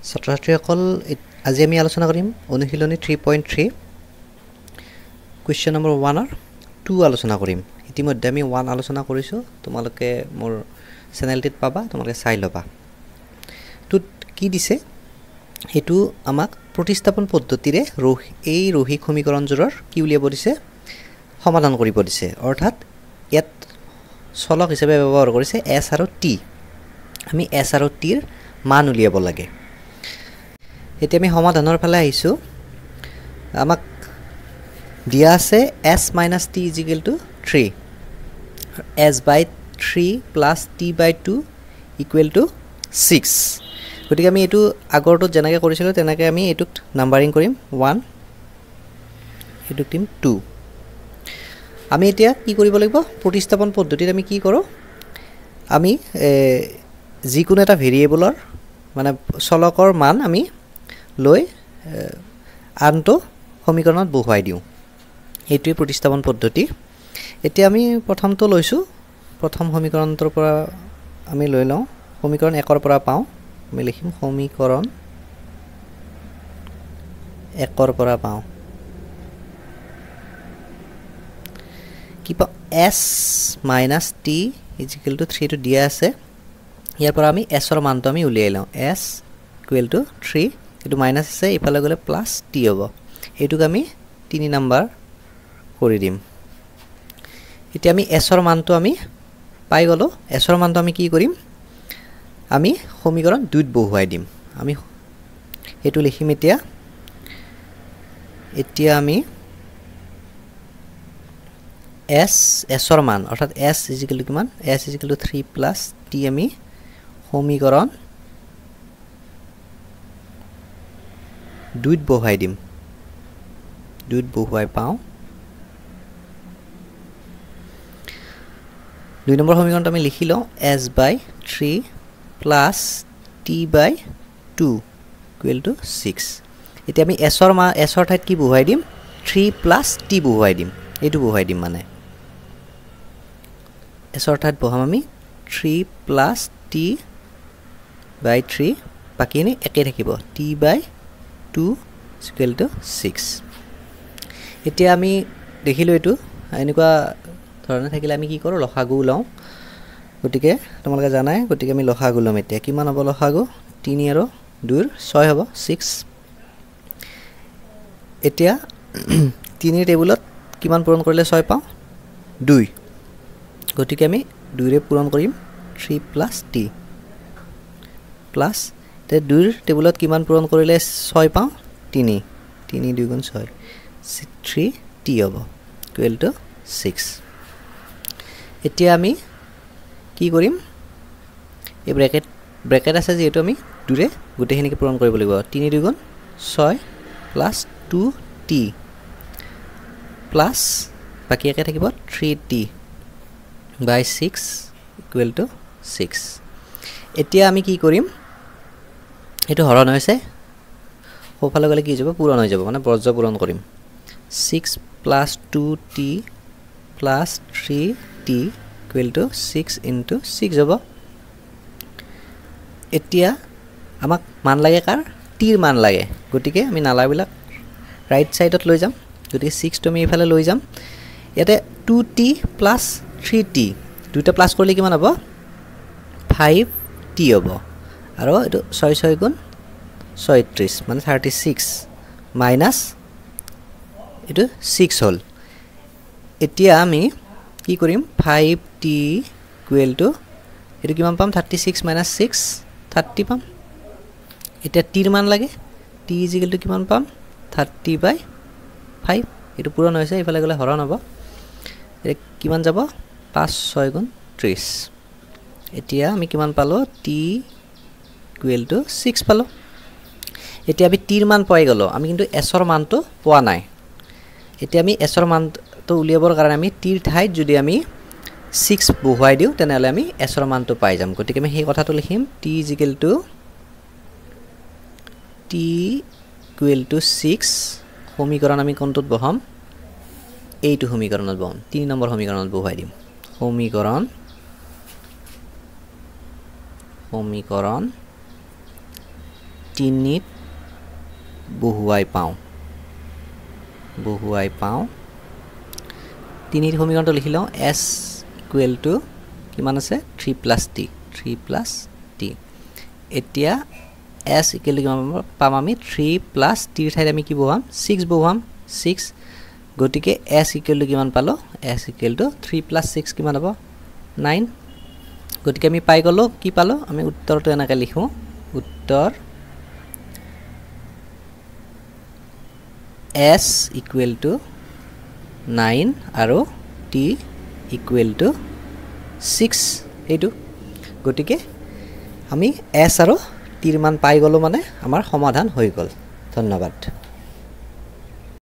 ছাত্ৰ-ছাত্ৰীসকল আজি আমি আলোচনা কৰিম অনুশীলনী 3.3 কুৱেশ্যন নম্বৰ 1 ৰ 2 আলোচনা কৰিম ইতিমধ্যে আমি 1 আলোচনা কৰিছো তোমালোকে মোৰ চেনেলটিত পাবা তোমালোকে চাই লবা তো কি দিছে হেতু আমাক প্ৰতিস্থাপন পদ্ধতিৰে এই ৰৈখিক সমীকৰণজোৰৰ কি উলিয়াব দিছে সমাধান কৰিব দিছে অৰ্থাৎ ইয়াত চলক হিচাপে ব্যৱহাৰ কৰিছে s আৰু t আমি s আৰু t ৰ মান উলিয়াব লাগে এতিয়া আমি সমাধানৰ ফালে আহিছো আমাক দিয়া আছে s - t = 3 s/3 + t/2 = 6 গতিকে আমি এটো আগৰটো যেনেকৈ কৰিছিলো তেনেকৈ আমি এটুক নাম্বাৰিং কৰিম 1 এটুক টিম 2 আমি এতিয়া কি কৰিব লাগিব প্ৰতিস্থাপন পদ্ধতিত আমি কি কৰো আমি যিকোনো এটা ভেৰিয়েবলৰ মানে চলকৰ মান আমি লৈ আনটো সমীকৰণত বহুৱাই দিও এইটোৱে প্ৰতিস্থাপন পদ্ধতি এতিয়া আমি প্ৰথমটো লৈছো প্ৰথম সমীকৰণটোৰ পৰা আমি লৈ লওঁ সমীকৰণ 1 ৰ পৰা পাওঁ আমি লিখিম সমীকৰণ 1 ৰ পৰা পাওঁ কি পাওঁ s - t = 3 টো দিয়া আছে ইয়াৰ পৰা আমি s ৰ মানটো আমি উলিয়াই লওঁ s = 3 এটো মাইনাস আছে ইফালে গলে প্লাস t হ'ব এটুক আমি 3 নাম্বাৰ কৰি দিম এতিয়া আমি s ৰ মানটো আমি পাই গলো s ৰ মানটো আমি কি কৰিম আমি সমীকৰণ 2 ত বহুৱাই দিম আমি এটো লিখিম এতিয়া আমি s ৰ মান অৰ্থাৎ s = কিমান s = 3 + t আমি সমীকৰণ 2 ত বহুৱাই দিম 2 ত বহুৱাই পাওঁ 2 নম্বৰ সমীকৰণটো আমি লিখি লওঁ s/3 + t/2 = 6 এতিয়া আমি s ৰ ঠাইত কি বহুৱাই দিম 3 + t বহুৱাই দিম এইটো বহুৱাই দিম মানে s ৰ ঠাইত বহাম আমি 3 + t/3 বাকিনি একে থাকিব t/2 = 6 এতিয়া আমি দেখিলো এটো এনেকুৱা ধৰণে থাকিলে আমি কি কৰো লসাগু লওঁ গতিকে তোমালোকে জানাই গতিকে আমি লসাগু লম এতিয়া কিমান হ'ব লসাগু 3 আৰু 2 ৰ 6 হ'ব 6 এতিয়া 3 টেবুলত কিমান পূৰণ কৰিলে 6 পাওঁ 2 গতিকে আমি 2 ৰে পূৰণ কৰিম 3 + t প্লাস তে 2 ৰ টেবুলত কিমান পূৰণ কৰিলে 6 পাওঁ 3 3 2 গুণ 6 3t হ'ব = 6 এতিয়া আমি কি কৰিম এই ব্ৰেকেট আছে যেটো আমি 2 ৰে গুটেখিনিকে পূৰণ কৰিব লাগিব 3 2 গুণ 6 + 2t প্লাস বাকি একে থাকিব 3t / 6 = 6 এতিয়া আমি কি কৰিম এটো হৰণ হৈছে সোফালে গলে কি যাব পূৰণ হৈ যাব মানে বৰ্জ্য পূৰণ কৰিম 6 + 2t + 3t = 6 * 6 হ'ব এতিয়া আমাক মান লাগে কাৰ t ৰ মান লাগে গতিকে আমি নালাবিলাক ৰাইট সাইডত লৈ যাম গতিকে 6 টো আমি ইফালে লৈ যাম ইয়াতে 2t + 3t দুটা প্লাস কৰিলে কিমান হ'ব 5t হ'ব আৰু এটো 6 6 গুণ 36 মানে 36 মাইনাস এটো 6 হল এতিয়া আমি কি কৰিম 5t = এটো কিমান পাম 36 - 6 30 পাম এতিয়া t ৰ মান লাগে t = কিমান পাম 30/5 এটো পূৰণ হৈছে ইফালে গলে হৰণ হ'ব এটা কিমান যাব 5 6 গুণ 30 এতিয়া আমি কিমান পালো t = 6 পালো এতিয়া আমি t ৰ মান পাই গলো আমি কিন্তু s ৰ মানটো পোৱা নাই এতিয়া আমি s ৰ মানটো উলিয়াবৰ কাৰণে আমি t ৰ ঠাইত যদি আমি 6 বহুৱাই দিও তেনেহলে আমি s ৰ মানটো পাই যাম গতিকে আমি সেই কথাটো লিখিম t = 6 সমীকৰণ আমি কোনটোত বহাম এইটো সমীকৰণত বহাম 3 নম্বৰ সমীকৰণত বহুৱাই দিম সমীকৰণ 3 3 বহুৱাই পাওঁ 3 সমীকৰণটো লিখি লওঁ s ইকুৱেল টু কিমান আছে 3 প্লাছ t এতিয়া s ইকুৱেল টু কিমান পাম আমি 3 প্লাছ t ৰ ঠাইত আমি কি বহুৱাম 6 বহুৱাম 6 গতিকে s ইকুৱেল টু কিমান পালো s ইকুৱেল টু 3 প্লাছ 6 কিমান হ'ব 9 গতিকে আমি পাই গলো কি পালো আমি উত্তৰটো এনেকৈ লিখো উত্তৰ s ইকুৱেল টু 9 আৰু t ইকুৱেল টু 6 এইটো গতিকে আমি s আৰু t ৰ মান পাই গলো মানে আমাৰ সমাধান হৈ গল ধন্যবাদ